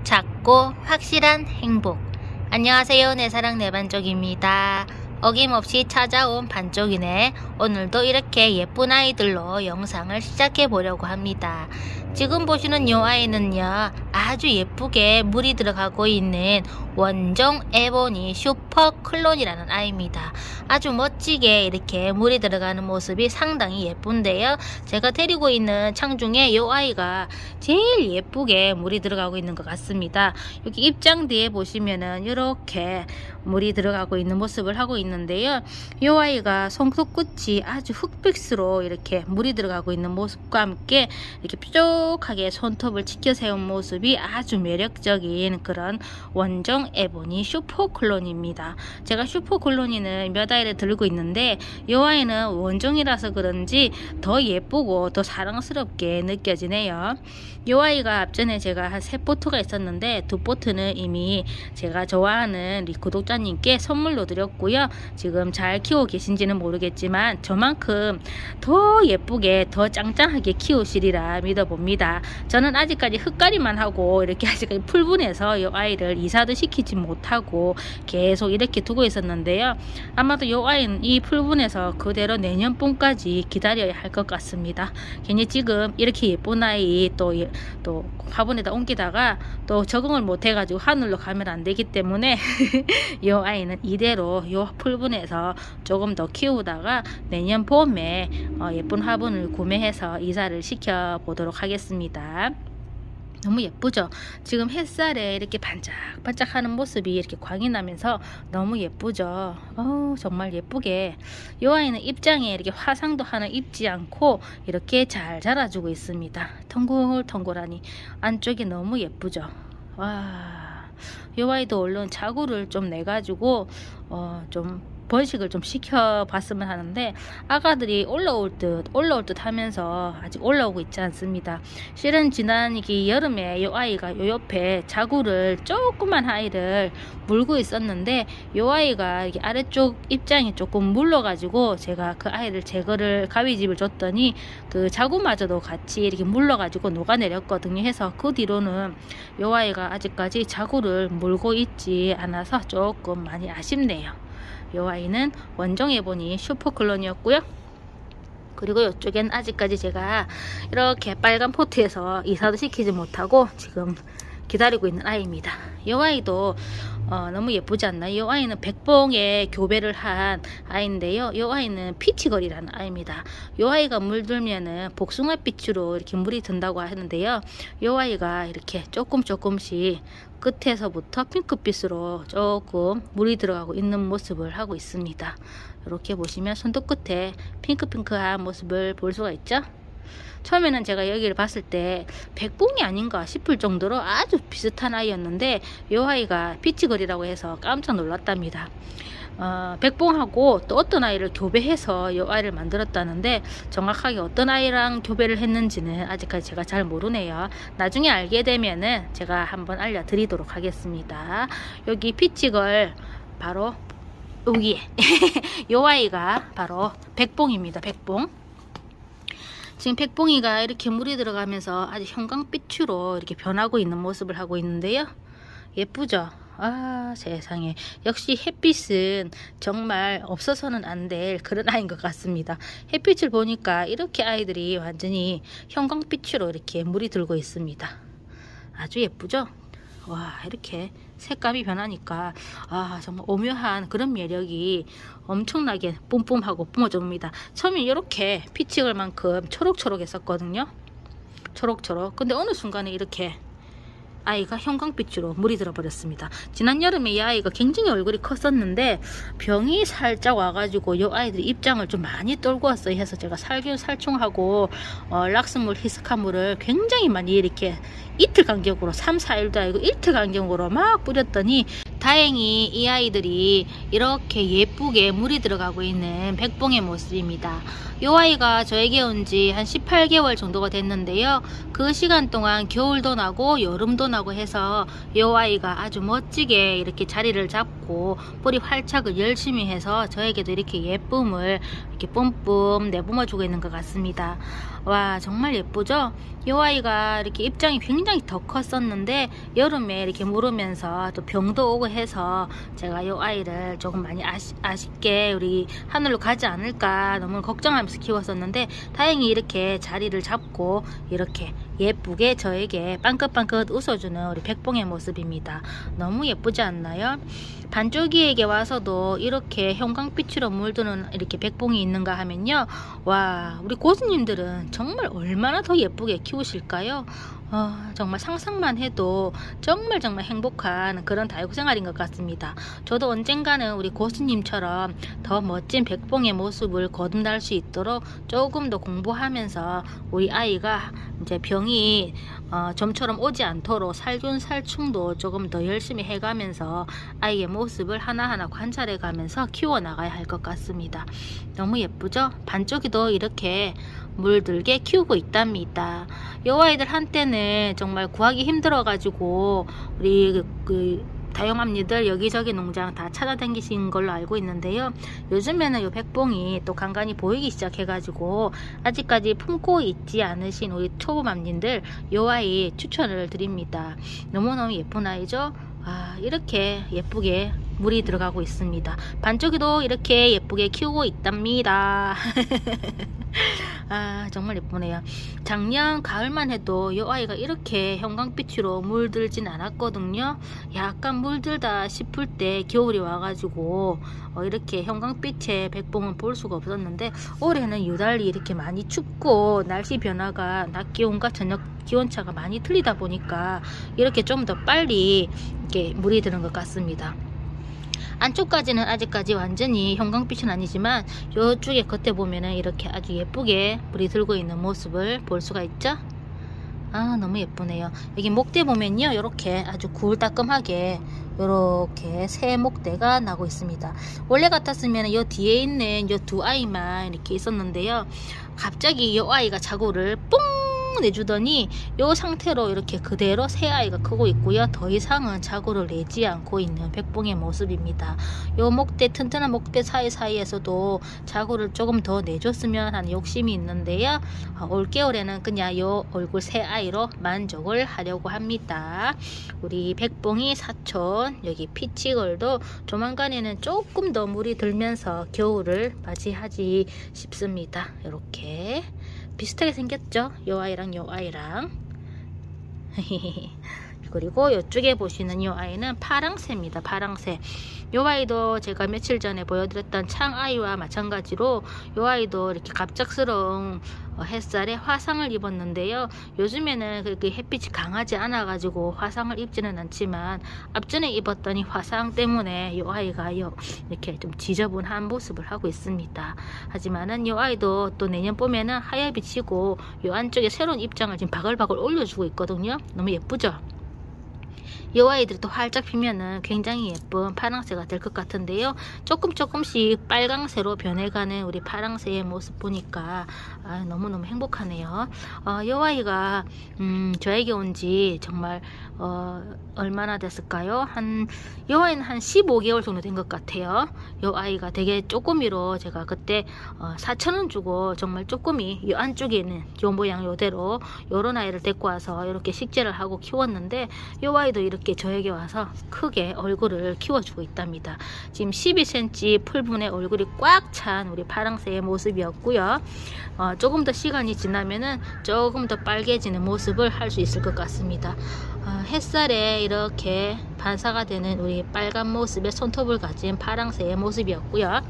작고 확실한 행복. 안녕하세요, 내 사랑 내 반쪽입니다. 어김없이 찾아온 반쪽이네. 오늘도 이렇게 예쁜 아이들로 영상을 시작해 보려고 합니다. 지금 보시는 이 아이는요, 아주 예쁘게 물이 들어가고 있는 원종 에보니 슈퍼 클론이라는 아이입니다. 아주 멋지게 이렇게 물이 들어가는 모습이 상당히 예쁜데요. 제가 데리고 있는 창 중에 이 아이가 제일 예쁘게 물이 들어가고 있는 것 같습니다. 여기 입장 뒤에 보시면은 이렇게 물이 들어가고 있는 모습을 하고 있는데요. 이 아이가 손톱끝이 아주 흑백스로 이렇게 물이 들어가고 있는 모습과 함께 이렇게 뾰족하게 손톱을 치켜 세운 모습이 아주 매력적인 그런 원종 에보니 슈퍼 클론입니다. 제가 슈퍼 클론이는 몇 아이를 들고 있는데 이 아이는 원종이라서 그런지 더 예쁘고 더 사랑스럽게 느껴지네요. 이 아이가 앞전에 제가 한 3포트가 있었는데 2포트는 이미 제가 좋아하는 우리 구독자님께 선물로 드렸고요. 지금 잘 키우고 계신지는 모르겠지만 저만큼 더 예쁘게 더 짱짱하게 키우시리라 믿어봅니다. 저는 아직까지 흙갈이만 하고 이렇게 아직까지 풀분해서 이 아이를 이사도 시키지 못하고 계속 이렇게 두고 있었는데요. 아마도 이 아이는 이 풀분해서 그대로 내년 봄까지 기다려야 할 것 같습니다. 괜히 지금 이렇게 예쁜 아이 또 화분에다 옮기다가 또 적응을 못 해가지고 하늘로 가면 안 되기 때문에 이 아이는 이대로 이 풀분에서 조금 더 키우다가 내년 봄에 예쁜 화분을 구매해서 이사를 시켜 보도록 하겠습니다. 너무 예쁘죠? 지금 햇살에 이렇게 반짝반짝 하는 모습이 이렇게 광이 나면서 너무 예쁘죠? 정말 예쁘게 이 아이는 입장에 이렇게 화상도 하나 입지 않고 이렇게 잘 자라주고 있습니다. 텅글텅글하니 안쪽이 너무 예쁘죠? 와, 이 아이도 얼른 자구를 좀 내가지고 좀 번식을 좀 시켜봤으면 하는데 아가들이 올라올 듯 하면서 아직 올라오고 있지 않습니다. 실은 지난 여름에 이 아이가 요 옆에 자구를 조그만 아이를 물고 있었는데 이 아이가 이렇게 아래쪽 입장이 조금 물러가지고 제가 그 아이를 제거를 가위집을 줬더니 그 자구마저도 같이 이렇게 물러가지고 녹아내렸거든요. 해서 그 뒤로는 이 아이가 아직까지 자구를 물고 있지 않아서 조금 많이 아쉽네요. 이 아이는 원종 에보니 슈퍼 클론이었고요. 그리고 이쪽엔 아직까지 제가 이렇게 빨간 포트에서 이사도 시키지 못하고 지금 기다리고 있는 아이입니다. 이 아이도 너무 예쁘지 않나요? 이 아이는 백봉에 교배를 한 아이인데요. 이 아이는 피치걸이라는 아이입니다. 이 아이가 물들면은 복숭아빛으로 이렇게 물이 든다고 하는데요. 이 아이가 이렇게 조금씩 끝에서부터 핑크빛으로 조금 물이 들어가고 있는 모습을 하고 있습니다. 이렇게 보시면 손톱 끝에 핑크한 모습을 볼 수가 있죠. 처음에는 제가 여기를 봤을 때 백봉이 아닌가 싶을 정도로 아주 비슷한 아이였는데 이 아이가 피치걸이라고 해서 깜짝 놀랐답니다. 백봉하고 또 어떤 아이를 교배해서 이 아이를 만들었다는데 정확하게 어떤 아이랑 교배를 했는지는 아직까지 제가 잘 모르네요. 나중에 알게 되면은 제가 한번 알려드리도록 하겠습니다. 여기 피치걸 바로 여기에 이 아이가 바로 백봉입니다. 백봉. 지금 백봉이가 이렇게 물이 들어가면서 아주 형광빛으로 이렇게 변하고 있는 모습을 하고 있는데요. 예쁘죠? 아, 세상에. 역시 햇빛은 정말 없어서는 안 될 그런 아이인 것 같습니다. 햇빛을 보니까 이렇게 아이들이 완전히 형광빛으로 이렇게 물이 들고 있습니다. 아주 예쁘죠? 와, 이렇게 색감이 변하니까 정말 오묘한 그런 매력이 엄청나게 뿜뿜하고 뿜어줍니다. 처음에 이렇게 피치걸만큼 초록초록 했었거든요. 초록초록. 근데 어느 순간에 이렇게 아이가 형광빛으로 물이 들어버렸습니다. 지난 여름에 이 아이가 굉장히 얼굴이 컸었는데 병이 살짝 와가지고 이 아이들이 입장을 좀 많이 떨고 왔어요. 해서 제가 살균살충하고 락스물 히스카물을 굉장히 많이 이렇게 이틀 간격으로 3, 4일도 아니고 이틀 간격으로 막 뿌렸더니 다행히 이 아이들이 이렇게 예쁘게 물이 들어가고 있는 백봉의 모습입니다. 이 아이가 저에게 온 지 한 18개월 정도가 됐는데요. 그 시간 동안 겨울도 나고 여름도 나고 해서 이 아이가 아주 멋지게 이렇게 자리를 잡고 뿌리 활착을 열심히 해서 저에게도 이렇게 예쁨을 이렇게 뿜뿜 내뿜어주고 있는 것 같습니다. 와, 정말 예쁘죠? 이 아이가 이렇게 입장이 굉장히 더 컸었는데 여름에 이렇게 물으면서 또 병도 오고 해서 제가 이 아이를 조금 많이 아쉽게 우리 하늘로 가지 않을까 너무 걱정하면서 키웠었는데 다행히 이렇게 자리를 잡고 이렇게 예쁘게 저에게 빵긋빵긋 웃어주는 우리 백봉의 모습입니다. 너무 예쁘지 않나요? 반쪽이에게 와서도 이렇게 형광빛으로 물드는 이렇게 백봉이 있는가 하면요, 와, 우리 고수님들은 정말 얼마나 더 예쁘게 키우실까요? 정말 상상만 해도 정말 행복한 그런 다육생활인 것 같습니다. 저도 언젠가는 우리 고수님처럼 더 멋진 백봉의 모습을 거듭날 수 있도록 조금 더 공부하면서 우리 아이가 이제 병이 좀처럼 오지 않도록 살균살충도 조금 더 열심히 해가면서 아이의 모습을 하나하나 관찰해 가면서 키워나가야 할 것 같습니다. 너무 예쁘죠? 반쪽이도 이렇게 물들게 키우고 있답니다. 이 아이들 한때는 정말 구하기 힘들어 가지고 우리 다용맘니들 여기저기 농장 다 찾아다니신 걸로 알고 있는데요. 요즘에는 이 백봉이 또 간간히 보이기 시작해가지고 아직까지 품고 있지 않으신 우리 초보맘님들 이 아이 추천을 드립니다. 너무너무 예쁜 아이죠? 이렇게 예쁘게 물이 들어가고 있습니다. 반쪽이도 이렇게 예쁘게 키우고 있답니다. 정말 예쁘네요. 작년 가을만 해도 이 아이가 이렇게 형광빛으로 물들진 않았거든요. 약간 물들다 싶을 때 겨울이 와가지고 이렇게 형광빛의 백봉은 볼 수가 없었는데 올해는 유달리 이렇게 많이 춥고 날씨 변화가 낮 기온과 저녁 기온차가 많이 틀리다 보니까 이렇게 좀 더 빨리 이렇게 물이 드는 것 같습니다. 안쪽까지는 아직까지 완전히 형광빛은 아니지만 이쪽에 겉에 보면은 이렇게 아주 예쁘게 물이 들고 있는 모습을 볼 수가 있죠. 너무 예쁘네요. 여기 목대 보면요, 이렇게 아주 굴따끔하게 이렇게 새 목대가 나고 있습니다. 원래 같았으면 이 뒤에 있는 이 두 아이만 이렇게 있었는데요, 갑자기 이 아이가 자구를 뽕 내주더니 이 상태로 이렇게 그대로 새 아이가 크고 있고요. 더 이상은 자구를 내지 않고 있는 백봉의 모습입니다. 이 목대, 튼튼한 목대 사이사이에서도 자구를 조금 더 내줬으면 하는 욕심이 있는데요. 올겨울에는 그냥 이 얼굴 새 아이로 만족을 하려고 합니다. 우리 백봉이 사촌 여기 피치걸도 조만간에는 조금 더 물이 들면서 겨울을 맞이하지 싶습니다. 이렇게 비슷하게 생겼죠? 요 아이랑 요 아이랑. 그리고 이쪽에 보시는 이 아이는 파랑새입니다. 파랑새. 이 아이도 제가 며칠 전에 보여드렸던 창아이와 마찬가지로 이 아이도 이렇게 갑작스러운 햇살에 화상을 입었는데요. 요즘에는 그렇게 햇빛이 강하지 않아 가지고 화상을 입지는 않지만 앞전에 입었던 이 화상 때문에 이 아이가 이렇게 좀 지저분한 모습을 하고 있습니다. 하지만은 이 아이도 또 내년 봄에는 하얗비치고 이 안쪽에 새로운 입장을 지금 바글바글 올려주고 있거든요. 너무 예쁘죠? 이 아이들이 또 활짝 피면은 굉장히 예쁜 파랑새가 될 것 같은데요. 조금씩 빨강새로 변해가는 우리 파랑새의 모습 보니까 너무너무 행복하네요. 이 아이가 저에게 온 지 정말 얼마나 됐을까요? 이 아이는 한 15개월 정도 된 것 같아요. 이 아이가 되게 쪼꼬미로 제가 그때 4,000원 주고 정말 쪼꼬미 이 안쪽에 있는 요 모양 요대로 요런 아이를 데리고 와서 이렇게 식재를 하고 키웠는데 이 아이도 이렇게 저에게 와서 크게 얼굴을 키워주고 있답니다. 지금 12cm 풀분의 얼굴이 꽉 찬 우리 파랑새의 모습이었고요. 조금 더 시간이 지나면은 조금 더 빨개지는 모습을 할 수 있을 것 같습니다. 햇살에 이렇게 반사가 되는 우리 빨간 모습의 손톱을 가진 파랑새의 모습이었고요.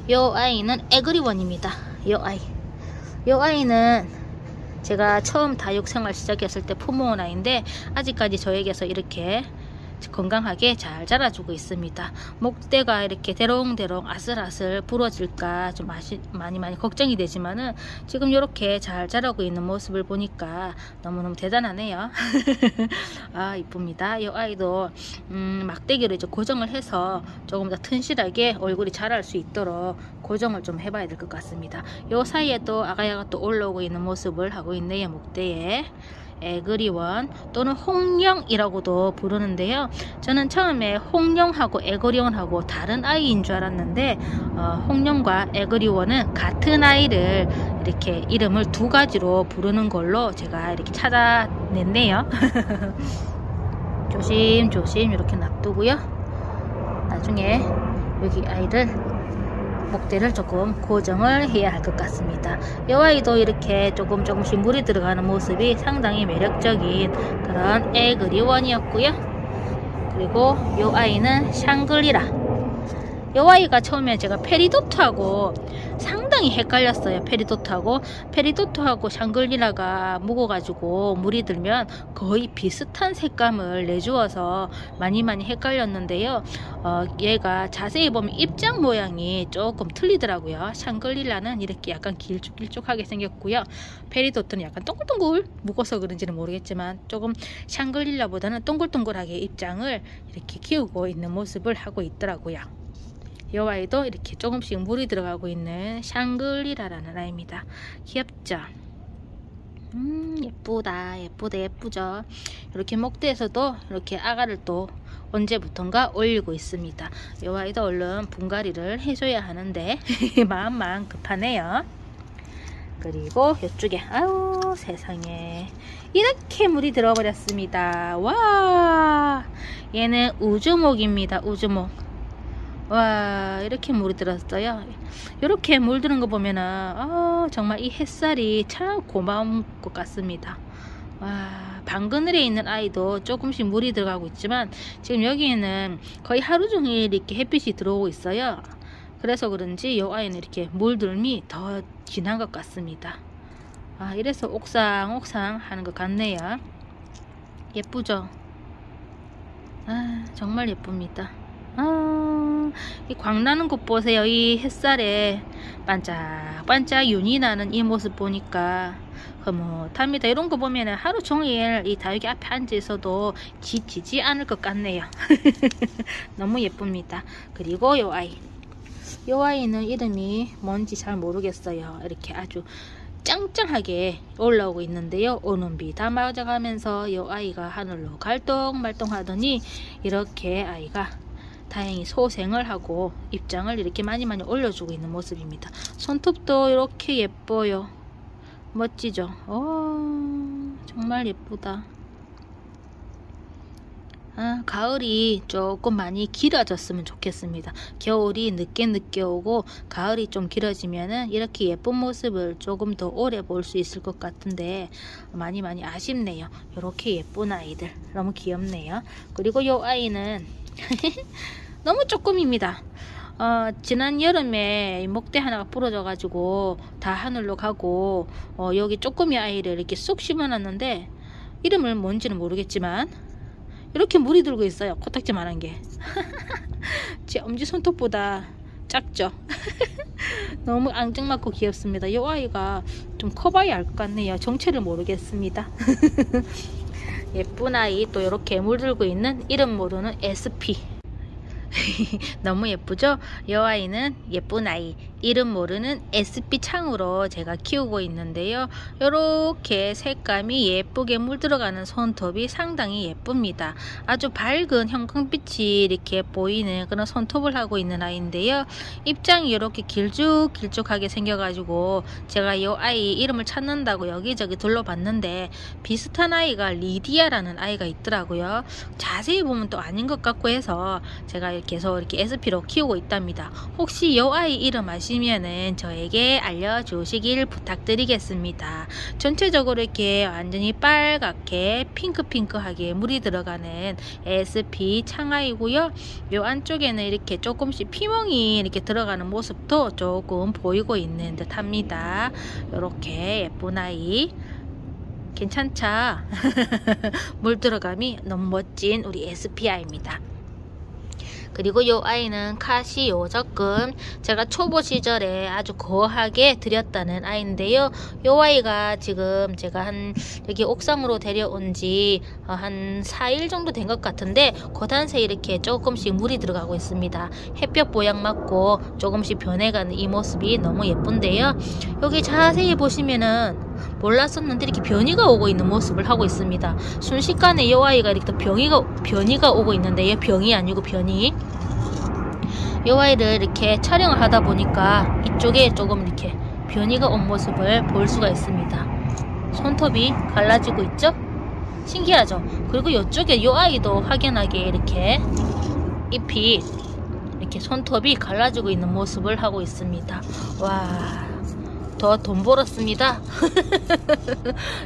이 아이는 에그리원입니다. 이 아이는 제가 처음 다육생활 시작했을 때 품어온 아이인데 아직까지 저에게서 이렇게 건강하게 잘 자라주고 있습니다. 목대가 이렇게 대롱대롱 아슬아슬 부러질까 좀 많이 걱정이 되지만은 지금 이렇게 잘 자라고 있는 모습을 보니까 너무너무 대단하네요. 아, 이쁩니다. 이 아이도 막대기를 이제 고정을 해서 조금 더 튼실하게 얼굴이 자랄 수 있도록 고정을 좀 해봐야 될 것 같습니다. 요 사이에 또 아가야가 또 올라오고 있는 모습을 하고 있네요. 목대에 에그리원 또는 홍령이라고도 부르는데요. 저는 처음에 홍령하고 에그리원하고 다른 아이인 줄 알았는데 홍령과 에그리원은 같은 아이를 이렇게 이름을 두 가지로 부르는 걸로 제가 이렇게 찾아냈네요. 조심조심 이렇게 놔두고요. 나중에 여기 아이를 목대를 조금 고정을 해야 할 것 같습니다. 이 아이도 이렇게 조금씩 물이 들어가는 모습이 상당히 매력적인 그런 에그리원이었고요. 그리고 이 아이는 샹글리라. 이 아이가 처음에 제가 페리도트하고 상당히 헷갈렸어요. 페리도트하고 샹글리라가 묵어가지고 물이 들면 거의 비슷한 색감을 내주어서 많이 헷갈렸는데요. 얘가 자세히 보면 입장 모양이 조금 틀리더라고요. 샹글리라는 이렇게 약간 길쭉하게 생겼고요. 페리도트는 약간 동글동글 묵어서 그런지는 모르겠지만 조금 샹글리라보다는 동글동글하게 입장을 이렇게 키우고 있는 모습을 하고 있더라고요. 이 아이도 이렇게 조금씩 물이 들어가고 있는 샹글리라라는 아이입니다. 귀엽죠? 예쁘죠? 이렇게 목대에서도 이렇게 아가를 또 언제부턴가 올리고 있습니다. 이 아이도 얼른 분갈이를 해줘야 하는데 마음만 급하네요. 그리고 이쪽에 아유 세상에 이렇게 물이 들어버렸습니다. 와, 얘는 우주목입니다. 우주목. 와, 이렇게 물이 들었어요. 이렇게 물 드는 거 보면은 정말 이 햇살이 참 고마운 것 같습니다. 와, 방그늘에 있는 아이도 조금씩 물이 들어가고 있지만 지금 여기에는 거의 하루 종일 이렇게 햇빛이 들어오고 있어요. 그래서 그런지 이 아이는 이렇게 물들미 더 진한 것 같습니다. 아, 이래서 옥상옥상 하는 것 같네요. 예쁘죠? 아, 정말 예쁩니다. 이 광나는 곳 보세요. 이 햇살에 반짝반짝 윤이 나는 이 모습 보니까 흐뭇합니다. 이런 거 보면 하루 종일 이 다육이 앞에 앉아 있어도 지치지 않을 것 같네요. 너무 예쁩니다. 그리고 요 아이는 이름이 뭔지 잘 모르겠어요. 이렇게 아주 짱짱하게 올라오고 있는데요. 오는 비 다 맞아가면서 이 아이가 하늘로 갈동말동 하더니 이렇게 아이가 다행히 소생을 하고 입장을 이렇게 많이 올려주고 있는 모습입니다. 손톱도 이렇게 예뻐요. 멋지죠? 정말 예쁘다. 가을이 조금 많이 길어졌으면 좋겠습니다. 겨울이 늦게 오고 가을이 좀 길어지면은 이렇게 예쁜 모습을 조금 더 오래 볼 수 있을 것 같은데 많이 아쉽네요. 이렇게 예쁜 아이들 너무 귀엽네요. 그리고 이 아이는 너무 조금입니다. 지난 여름에 목대 하나가 부러져 가지고 다 하늘로 가고 여기 쪼꼬미 아이를 이렇게 쏙 심어놨는데 이름을 뭔지는 모르겠지만 이렇게 물이 들고 있어요. 코딱지만한 게. 제 엄지손톱보다 작죠? 너무 앙증맞고 귀엽습니다. 이 아이가 좀 커봐야 알 것 같네요. 정체를 모르겠습니다. 예쁜 아이 또 이렇게 물들고 있는 이름 모르는 SP. 너무 예쁘죠? 이 아이는 예쁜 아이 이름 모르는 SP 창으로 제가 키우고 있는데요. 이렇게 색감이 예쁘게 물들어가는 손톱이 상당히 예쁩니다. 아주 밝은 형광빛이 이렇게 보이는 그런 손톱을 하고 있는 아이인데요. 입장이 이렇게 길쭉하게 생겨가지고 제가 이 아이 이름을 찾는다고 여기저기 둘러봤는데 비슷한 아이가 리디아라는 아이가 있더라고요. 자세히 보면 또 아닌 것 같고 해서 제가 계속 이렇게 SP로 키우고 있답니다. 혹시 이 아이 이름 아시면은 저에게 알려주시길 부탁드리겠습니다. 전체적으로 이렇게 완전히 빨갛게 핑크하게 물이 들어가는 SP 창아이고요. 요 안쪽에는 이렇게 조금씩 피멍이 이렇게 들어가는 모습도 조금 보이고 있는 듯 합니다. 이렇게 예쁜 아이 괜찮죠? 물 들어감이 너무 멋진 우리 에스피아입니다. 그리고 이 아이는 카시오 적금 제가 초보 시절에 아주 거하게 들였다는 아이인데요. 이 아이가 지금 제가 여기 옥상으로 데려온 지 한 4일 정도 된 것 같은데 고단세 이렇게 조금씩 물이 들어가고 있습니다. 햇볕 보양 맞고 조금씩 변해가는 이 모습이 너무 예쁜데요. 여기 자세히 보시면은 몰랐었는데 이렇게 변이가 오고 있는 모습을 하고 있습니다. 순식간에 이 아이가 이렇게 변이가 오고 있는데요. 병이 아니고 변이. 이 아이를 이렇게 촬영을 하다 보니까 이쪽에 조금 이렇게 변이가 온 모습을 볼 수가 있습니다. 손톱이 갈라지고 있죠? 신기하죠? 그리고 이쪽에 이 아이도 확연하게 이렇게 잎이 이렇게 손톱이 갈라지고 있는 모습을 하고 있습니다. 와, 더 돈 벌었습니다.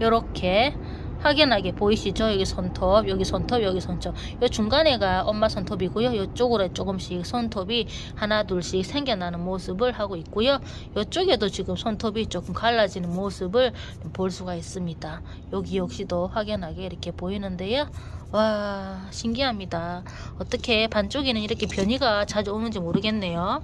이렇게 확연하게 보이시죠? 여기 손톱, 여기 손톱, 여기 손톱. 이 중간에가 엄마 손톱이고요. 이쪽으로 조금씩 손톱이 하나 둘씩 생겨나는 모습을 하고 있고요. 이쪽에도 지금 손톱이 조금 갈라지는 모습을 볼 수가 있습니다. 여기 역시도 확연하게 이렇게 보이는데요. 와, 신기합니다. 어떻게 반쪽에는 이렇게 변이가 자주 오는지 모르겠네요.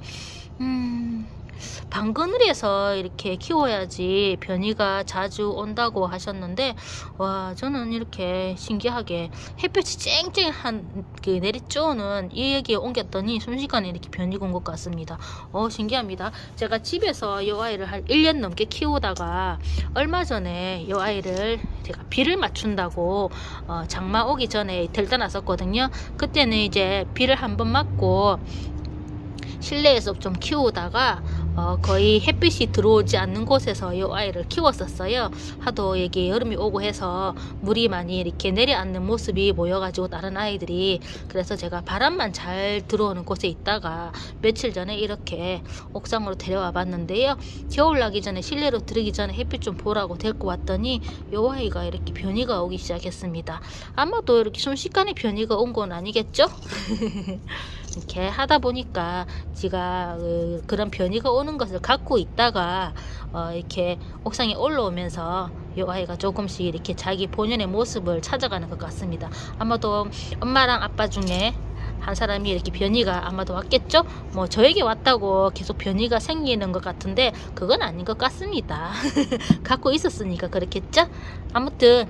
방그늘에서 이렇게 키워야지 변이가 자주 온다고 하셨는데, 와, 저는 이렇게 신기하게 햇볕이 쨍쨍한 내리쬐는 여기에 옮겼더니 순식간에 이렇게 변이가 온 것 같습니다. 신기합니다. 제가 집에서 이 아이를 한 1년 넘게 키우다가 얼마 전에 이 아이를 제가 비를 맞춘다고 장마 오기 전에 들다 놨었거든요. 그때는 이제 비를 한번 맞고 실내에서 좀 키우다가 거의 햇빛이 들어오지 않는 곳에서 이 아이를 키웠었어요. 하도 여기 여름이 오고 해서 물이 많이 이렇게 내려앉는 모습이 보여가지고 다른 아이들이, 그래서 제가 바람만 잘 들어오는 곳에 있다가 며칠 전에 이렇게 옥상으로 데려와 봤는데요. 겨울 나기 전에 실내로 들어기 전에 햇빛 좀 보라고 데리고 왔더니 이 아이가 이렇게 변이가 오기 시작했습니다. 아마도 이렇게 순식간에 변이가 온 건 아니겠죠? 이렇게 하다 보니까 제가 그런 변이가 오는 것을 갖고 있다가 이렇게 옥상에 올라오면서 이 아이가 조금씩 이렇게 자기 본연의 모습을 찾아가는 것 같습니다. 아마도 엄마랑 아빠 중에 한 사람이 이렇게 변이가 아마도 왔겠죠? 뭐 저에게 왔다고 계속 변이가 생기는 것 같은데 그건 아닌 것 같습니다. 갖고 있었으니까 그렇겠죠? 아무튼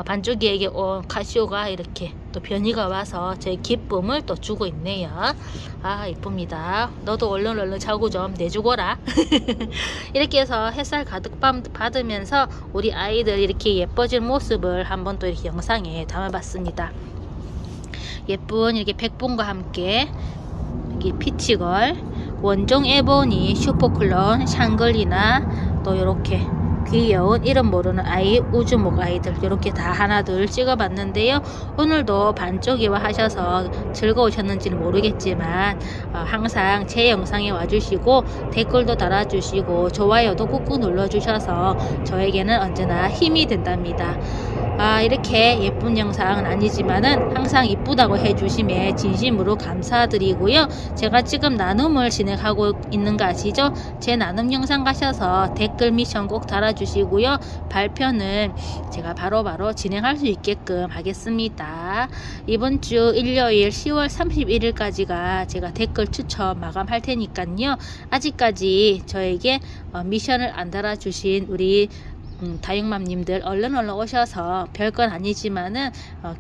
반쪽이에게 온 카시오가 이렇게 또 변이가 와서 제 기쁨을 또 주고 있네요. 아, 이쁩니다. 너도 얼른 자고 좀 내주거라. 이렇게 해서 햇살 가득 받으면서 우리 아이들 이렇게 예뻐진 모습을 한번 또 이렇게 영상에 담아봤습니다. 예쁜 이렇게 백봉과 함께 여기 피치걸, 원종 에보니, 슈퍼클론, 샹글리나, 또 이렇게 귀여운 이름 모르는 아이, 우주목 아이들 이렇게 다 하나둘 찍어봤는데요. 오늘도 반쪽이와 하셔서 즐거우셨는지는 모르겠지만 항상 제 영상에 와주시고 댓글도 달아주시고 좋아요도 꾹꾹 눌러주셔서 저에게는 언제나 힘이 된답니다. 이렇게 예쁜 영상은 아니지만은 항상 이쁘다고 해주심에 진심으로 감사드리고요. 제가 지금 나눔을 진행하고 있는 거 아시죠? 제 나눔 영상 가셔서 댓글 미션 꼭 달아주시고요. 발표는 제가 바로바로 진행할 수 있게끔 하겠습니다. 이번 주 일요일 10월 31일까지가 제가 댓글 추첨 마감할 테니까요. 아직까지 저에게 미션을 안 달아주신 우리 다육맘님들 얼른 오셔서 별건 아니지만은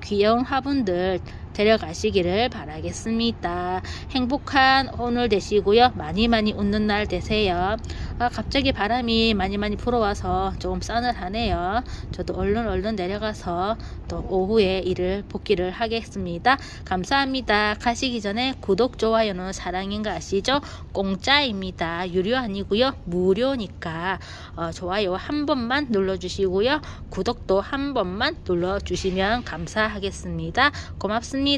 귀여운 화분들 데려가시기를 바라겠습니다. 행복한 오늘 되시고요. 많이 웃는 날 되세요. 갑자기 바람이 많이 불어와서 조금 싸늘하네요. 저도 얼른 내려가서 또 오후에 일을 복귀를 하겠습니다. 감사합니다. 가시기 전에 구독, 좋아요는 사랑인 거 아시죠? 공짜입니다. 유료 아니고요. 무료니까 좋아요 한 번만 눌러주시고요. 구독도 한 번만 눌러주시면 감사하겠습니다. 고맙습니다.